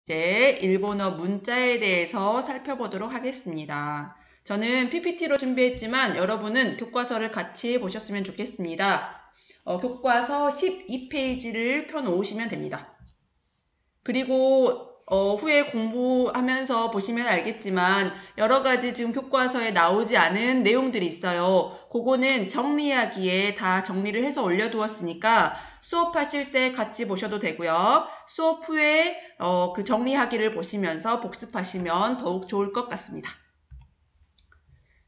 이제 일본어 문자에 대해서 살펴보도록 하겠습니다. 저는 PPT로 준비했지만 여러분은 교과서를 같이 보셨으면 좋겠습니다. 교과서 12페이지를 펴놓으시면 됩니다. 그리고 후에 공부하면서 보시면 알겠지만 여러가지 지금 교과서에 나오지 않은 내용들이 있어요. 그거는 정리하기에 다 정리를 해서 올려두었으니까 수업하실 때 같이 보셔도 되고요. 수업 후에 그 정리하기를 보시면서 복습하시면 더욱 좋을 것 같습니다.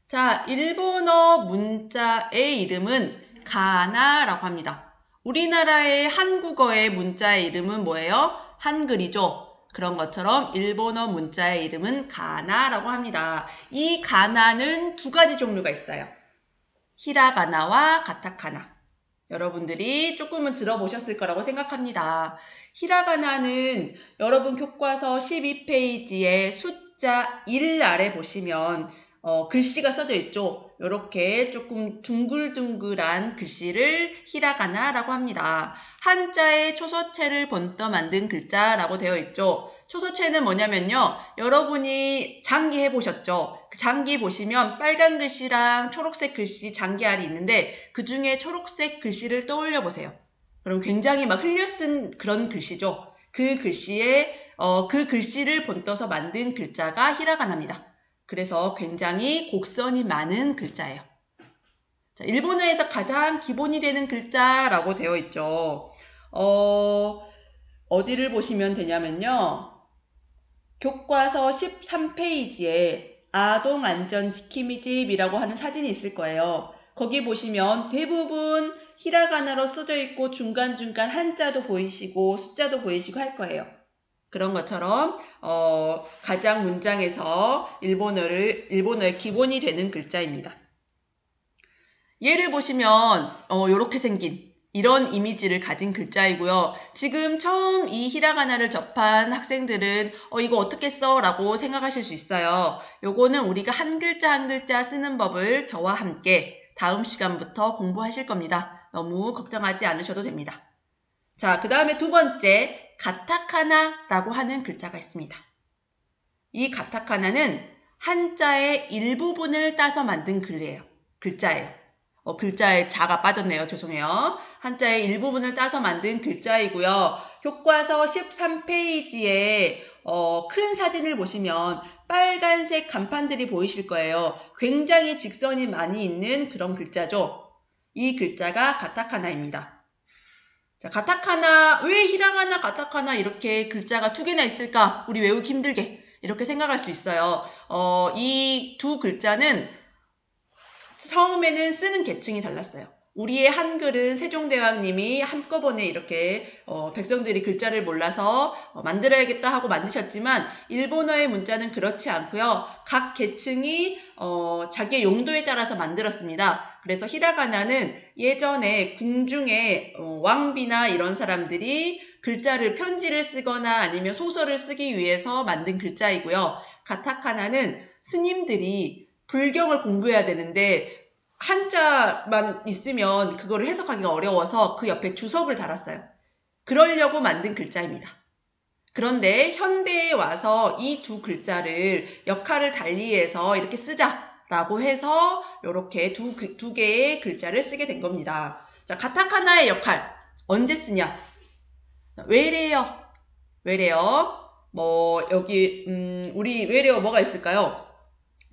자, 일본어 문자의 이름은 가나라고 합니다. 우리나라의 한국어의 문자의 이름은 뭐예요? 한글이죠. 그런 것처럼 일본어 문자의 이름은 가나라고 합니다. 이 가나는 두 가지 종류가 있어요. 히라가나와 가타카나. 여러분들이 조금은 들어보셨을 거라고 생각합니다. 히라가나는 여러분 교과서 12페이지에 숫자 1 아래 보시면 글씨가 써져 있죠. 이렇게 조금 둥글둥글한 글씨를 히라가나라고 합니다. 한자의 초서체를 번떠 만든 글자라고 되어 있죠. 초서체는 뭐냐면요. 여러분이 장기 해보셨죠? 그 장기 보시면 빨간 글씨랑 초록색 글씨 장기알이 있는데 그 중에 초록색 글씨를 떠올려 보세요. 그럼 굉장히 막 흘려 쓴 그런 글씨죠. 그 글씨에 그 글씨를 번떠서 만든 글자가 히라가나입니다. 그래서 굉장히 곡선이 많은 글자예요. 자, 일본어에서 가장 기본이 되는 글자라고 되어 있죠. 어디를 보시면 되냐면요. 교과서 13페이지에 아동안전지킴이집이라고 하는 사진이 있을 거예요. 거기 보시면 대부분 히라가나로 써져 있고 중간중간 한자도 보이시고 숫자도 보이시고 할 거예요. 그런 것처럼 가장 문장에서 일본어의 기본이 되는 글자입니다. 얘를 보시면 이렇게 생긴 이런 이미지를 가진 글자이고요. 지금 처음 이 히라가나를 접한 학생들은 이거 어떻게 써? 라고 생각하실 수 있어요. 요거는 우리가 한 글자 한 글자 쓰는 법을 저와 함께 다음 시간부터 공부하실 겁니다. 너무 걱정하지 않으셔도 됩니다. 자, 그 다음에 두 번째 가타카나라고 하는 글자가 있습니다. 이 가타카나는 한자의 일부분을 따서 만든 글자예요. 글자에 자가 빠졌네요. 죄송해요. 한자의 일부분을 따서 만든 글자이고요. 교과서 13페이지에 큰 사진을 보시면 빨간색 간판들이 보이실 거예요. 굉장히 직선이 많이 있는 그런 글자죠. 이 글자가 가타카나입니다. 자, 가타카나, 왜 히라가나, 가타카나 이렇게 글자가 두 개나 있을까? 우리 외우기 힘들게 이렇게 생각할 수 있어요. 이 두 글자는 처음에는 쓰는 계층이 달랐어요. 우리의 한글은 세종대왕님이 한꺼번에 이렇게 백성들이 글자를 몰라서 만들어야겠다 하고 만드셨지만 일본어의 문자는 그렇지 않고요. 각 계층이 자기의 용도에 따라서 만들었습니다. 그래서 히라가나는 예전에 궁중에 왕비나 이런 사람들이 글자를 편지를 쓰거나 아니면 소설을 쓰기 위해서 만든 글자이고요. 가타카나는 스님들이 불경을 공부해야 되는데 한자만 있으면 그거를 해석하기가 어려워서 그 옆에 주석을 달았어요. 그러려고 만든 글자입니다. 그런데 현대에 와서 이 두 글자를 역할을 달리해서 이렇게 쓰자라고 해서 이렇게 두 개의 글자를 쓰게 된 겁니다. 자, 가타카나의 역할 언제 쓰냐? 외래어. 여기 우리 외래어 뭐가 있을까요?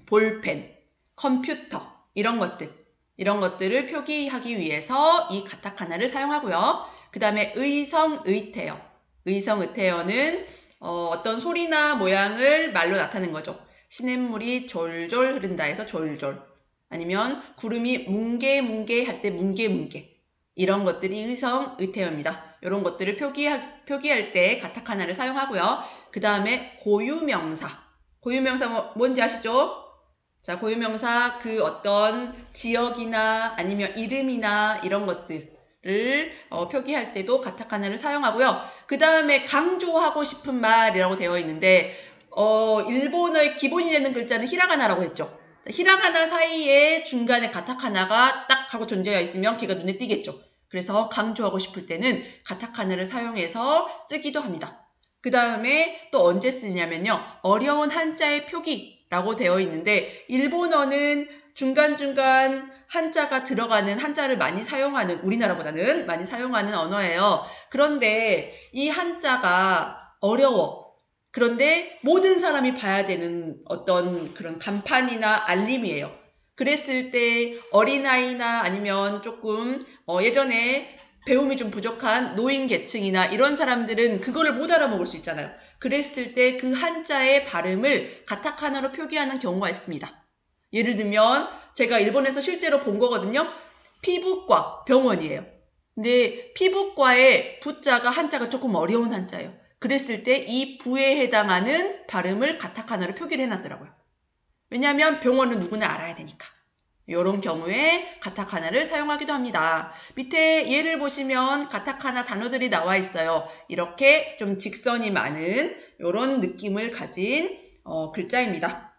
볼펜, 컴퓨터 이런 것들을 표기하기 위해서 이 가타카나를 사용하고요. 그 다음에 의성의태어. 의성의태어는 어떤 소리나 모양을 말로 나타내는 거죠. 시냇물이 졸졸 흐른다 해서 졸졸. 아니면 구름이 뭉게뭉게 할 때 뭉게뭉게. 이런 것들이 의성의태어입니다. 이런 것들을 표기할 때 가타카나를 사용하고요. 그 다음에 고유명사. 고유명사 뭔지 아시죠? 자, 고유명사 그 어떤 지역이나 아니면 이름이나 이런 것들을 표기할 때도 가타카나를 사용하고요. 그 다음에 강조하고 싶은 말이라고 되어 있는데 일본어의 기본이 되는 글자는 히라가나라고 했죠. 자, 히라가나 사이에 중간에 가타카나가 딱 하고 존재하여 있으면 걔가 눈에 띄겠죠. 그래서 강조하고 싶을 때는 가타카나를 사용해서 쓰기도 합니다. 그 다음에 또 언제 쓰냐면요. 어려운 한자의 표기라고 되어 있는데 일본어는 중간중간 한자가 들어가는 한자를 많이 사용하는 우리나라보다는 많이 사용하는 언어예요. 그런데 이 한자가 어려워. 그런데 모든 사람이 봐야 되는 어떤 그런 간판이나 알림이에요. 그랬을 때 어린아이나 아니면 조금 예전에 배움이 좀 부족한 노인 계층이나 이런 사람들은 그거를 못 알아먹을 수 있잖아요. 그랬을 때 그 한자의 발음을 가타카나로 표기하는 경우가 있습니다. 예를 들면 제가 일본에서 실제로 본 거거든요. 피부과 병원이에요. 근데 피부과의 부자가 한자가 조금 어려운 한자예요. 그랬을 때 이 부에 해당하는 발음을 가타카나로 표기를 해놨더라고요. 왜냐하면 병원은 누구나 알아야 되니까. 이런 경우에 가타카나를 사용하기도 합니다. 밑에 예를 보시면 가타카나 단어들이 나와 있어요. 이렇게 좀 직선이 많은 이런 느낌을 가진 글자입니다.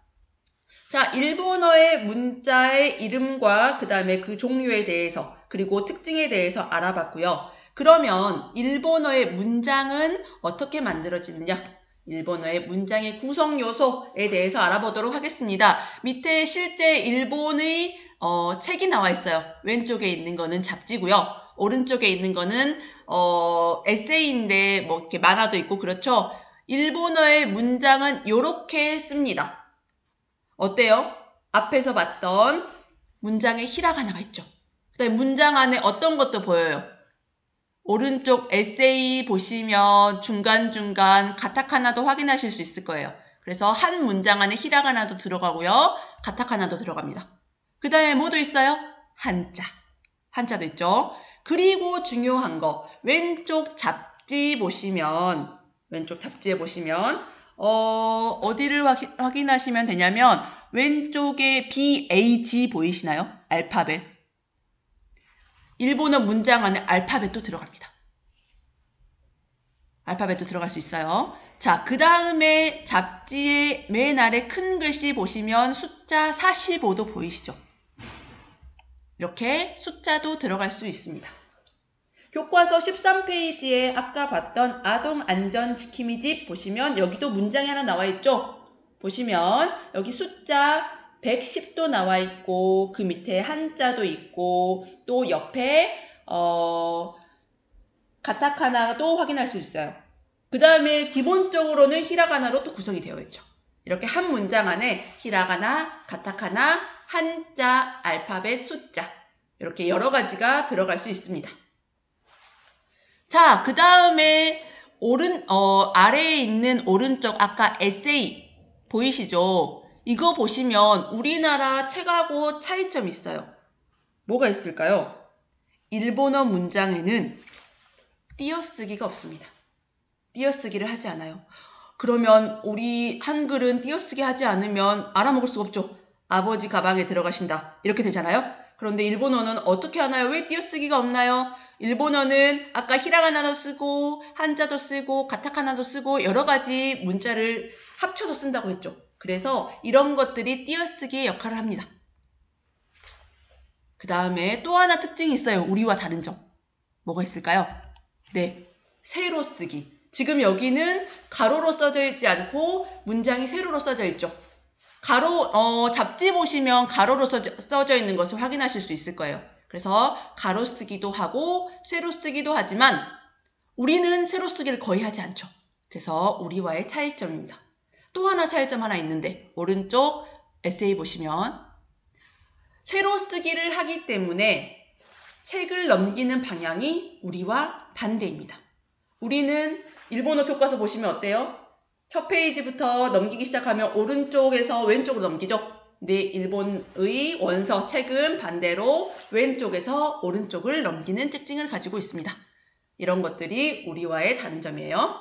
자, 일본어의 문자의 이름과 그 다음에 그 종류에 대해서 그리고 특징에 대해서 알아봤고요. 그러면 일본어의 문장은 어떻게 만들어지느냐? 일본어의 문장의 구성 요소에 대해서 알아보도록 하겠습니다. 밑에 실제 일본의 책이 나와 있어요. 왼쪽에 있는 거는 잡지고요. 오른쪽에 있는 거는 에세이인데 뭐 이렇게 만화도 있고 그렇죠. 일본어의 문장은 이렇게 씁니다. 어때요? 앞에서 봤던 문장에 히라가나가 있죠. 그다음에 문장 안에 어떤 것도 보여요. 오른쪽 에세이 보시면 중간중간 가타카나도 확인하실 수 있을 거예요. 그래서 한 문장 안에 히라가나도 들어가고요. 가타카나도 들어갑니다. 그 다음에 뭐도 있어요? 한자. 한자도 있죠. 그리고 중요한 거 왼쪽 잡지 보시면 왼쪽 잡지에 보시면 어디를 확인하시면 되냐면 왼쪽에 BAG 보이시나요? 알파벳. 일본어 문장 안에 알파벳도 들어갑니다. 알파벳도 들어갈 수 있어요. 자, 그 다음에 잡지의 맨 아래 큰 글씨 보시면 숫자 45도 보이시죠? 이렇게 숫자도 들어갈 수 있습니다. 교과서 13페이지에 아까 봤던 아동안전지킴이 집 보시면 여기도 문장이 하나 나와 있죠? 보시면 여기 숫자 110도 나와 있고 그 밑에 한자도 있고 또 옆에 가타카나도 확인할 수 있어요. 그 다음에 기본적으로는 히라가나로 또 구성이 되어 있죠. 이렇게 한 문장 안에 히라가나, 가타카나, 한자, 알파벳, 숫자 이렇게 여러 가지가 들어갈 수 있습니다. 자, 그 다음에 아래에 있는 오른쪽 아까 에세이 보이시죠? 이거 보시면 우리나라 책하고 차이점이 있어요. 뭐가 있을까요? 일본어 문장에는 띄어쓰기가 없습니다. 띄어쓰기를 하지 않아요. 그러면 우리 한글은 띄어쓰기 하지 않으면 알아먹을 수가 없죠. 아버지 가방에 들어가신다. 이렇게 되잖아요. 그런데 일본어는 어떻게 하나요? 왜 띄어쓰기가 없나요? 일본어는 아까 히라가나도 쓰고 한자도 쓰고 가타카나도 쓰고 여러 가지 문자를 합쳐서 쓴다고 했죠. 그래서 이런 것들이 띄어쓰기의 역할을 합니다. 그 다음에 또 하나 특징이 있어요. 우리와 다른 점. 뭐가 있을까요? 네, 세로 쓰기. 지금 여기는 가로로 써져 있지 않고 문장이 세로로 써져 있죠. 잡지 보시면 가로로 써져 있는 것을 확인하실 수 있을 거예요. 그래서 가로 쓰기도 하고 세로 쓰기도 하지만 우리는 세로 쓰기를 거의 하지 않죠. 그래서 우리와의 차이점입니다. 또 하나 차이점 하나 있는데 오른쪽 에세이 보시면 세로 쓰기를 하기 때문에 책을 넘기는 방향이 우리와 반대입니다. 우리는 일본어 교과서 보시면 어때요? 첫 페이지부터 넘기기 시작하면 오른쪽에서 왼쪽으로 넘기죠. 근데 일본의 원서 책은 반대로 왼쪽에서 오른쪽을 넘기는 특징을 가지고 있습니다. 이런 것들이 우리와의 다른 점이에요.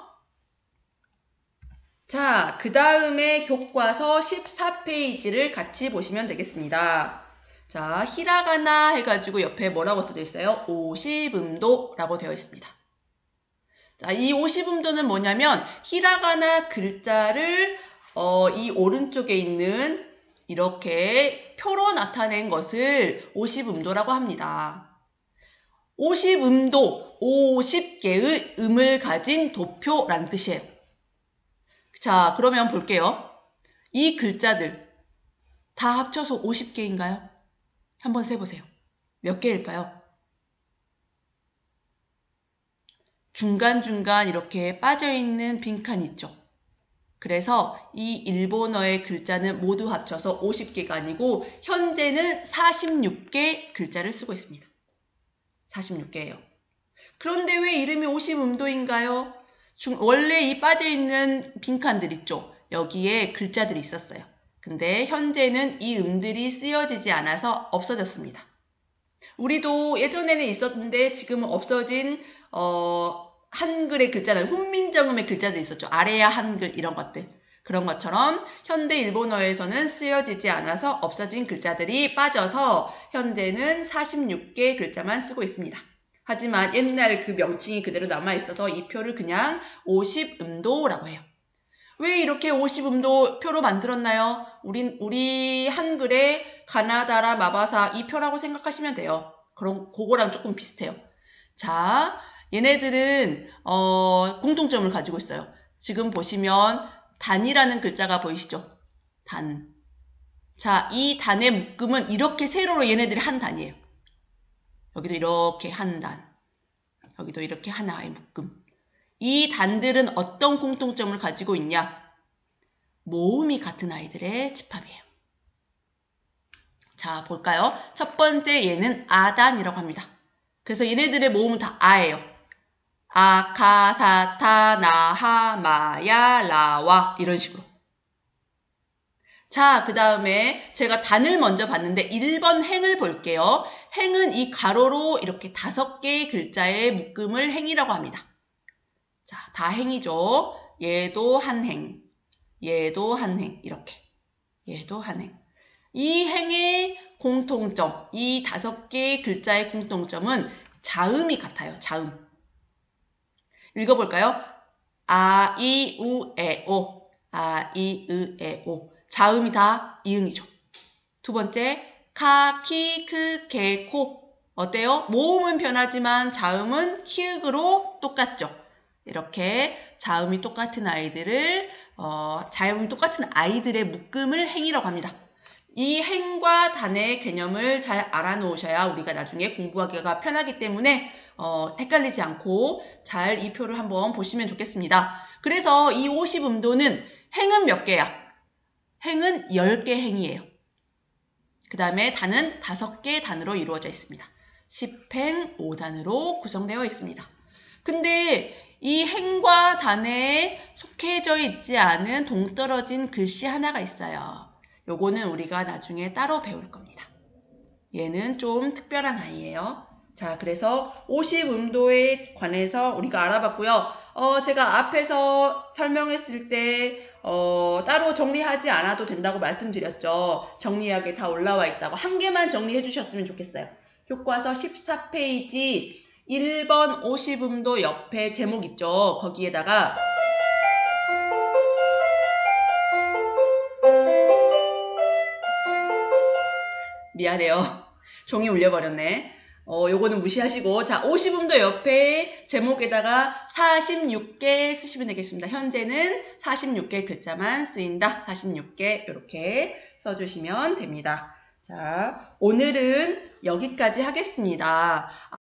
자, 그 다음에 교과서 14페이지를 같이 보시면 되겠습니다. 자, 히라가나 해가지고 옆에 뭐라고 써져 있어요? 50음도라고 되어 있습니다. 자, 이 50음도는 뭐냐면 히라가나 글자를 이 오른쪽에 있는 이렇게 표로 나타낸 것을 50음도라고 합니다. 50음도, 50개의 음을 가진 도표란 뜻이에요. 자, 그러면 볼게요. 이 글자들 다 합쳐서 50개인가요? 한번 세보세요. 몇 개일까요? 중간중간 이렇게 빠져있는 빈칸 있죠? 그래서 이 일본어의 글자는 모두 합쳐서 50개가 아니고 현재는 46개 글자를 쓰고 있습니다. 46개예요. 그런데 왜 이름이 50음도인가요? 원래 이 빠져있는 빈칸들 있죠? 여기에 글자들이 있었어요. 근데 현재는 이 음들이 쓰여지지 않아서 없어졌습니다. 우리도 예전에는 있었는데 지금은 없어진 한글의 글자들, 훈민정음의 글자들이 있었죠. 아래야 한글 이런 것들. 그런 것처럼 현대 일본어에서는 쓰여지지 않아서 없어진 글자들이 빠져서 현재는 46개 글자만 쓰고 있습니다. 하지만 옛날 그 명칭이 그대로 남아있어서 이 표를 그냥 50음도라고 해요. 왜 이렇게 50음도 표로 만들었나요? 우리 한글의 가나다라 마바사 이 표라고 생각하시면 돼요. 그럼 그거랑 조금 비슷해요. 자, 얘네들은 공통점을 가지고 있어요. 지금 보시면 단이라는 글자가 보이시죠? 단. 자, 이 단의 묶음은 이렇게 세로로 얘네들이 한 단이에요. 여기도 이렇게 한 단. 여기도 이렇게 하나의 묶음. 이 단들은 어떤 공통점을 가지고 있냐? 모음이 같은 아이들의 집합이에요. 자, 볼까요? 첫 번째 얘는 아단이라고 합니다. 그래서 얘네들의 모음은 다 아예요. 아, 카, 사, 타, 나, 하, 마, 야, 라, 와 이런 식으로. 자, 그 다음에 제가 단을 먼저 봤는데 1번 행을 볼게요. 행은 이 가로로 이렇게 5개의 글자의 묶음을 행이라고 합니다. 자, 다 행이죠. 얘도 한 행, 얘도 한 행, 이렇게. 얘도 한 행. 이 행의 공통점, 이 5개의 글자의 공통점은 자음이 같아요. 자음. 읽어볼까요? 아, 이, 우, 에, 오. 아, 이, 으, 에, 오. 자음이 다 이응이죠. 두 번째, 카, 키, 크, 개, 코. 어때요? 모음은 변하지만 자음은 키읔으로 똑같죠. 이렇게 자음이 똑같은 아이들을 자음이 똑같은 아이들의 묶음을 행이라고 합니다. 이 행과 단의 개념을 잘 알아놓으셔야 우리가 나중에 공부하기가 편하기 때문에 헷갈리지 않고 잘 이 표를 한번 보시면 좋겠습니다. 그래서 이 50음도는 행은 몇 개야? 행은 10개 행이에요. 그 다음에 단은 5개 단으로 이루어져 있습니다. 10행 5단으로 구성되어 있습니다. 근데 이 행과 단에 속해져 있지 않은 동떨어진 글씨 하나가 있어요. 요거는 우리가 나중에 따로 배울 겁니다. 얘는 좀 특별한 아이예요. 자, 그래서 50음도에 관해서 우리가 알아봤고요. 제가 앞에서 설명했을 때 따로 정리하지 않아도 된다고 말씀드렸죠. 정리하게 다 올라와 있다고. 한 개만 정리해 주셨으면 좋겠어요. 교과서 14페이지 1번 50음도 옆에 제목 있죠. 거기에다가 미안해요. 종이 울려버렸네. 요거는 무시하시고 자 50음도 옆에 제목에다가 46개 쓰시면 되겠습니다. 현재는 46개 글자만 쓰인다. 46개 이렇게 써주시면 됩니다. 자 오늘은 여기까지 하겠습니다.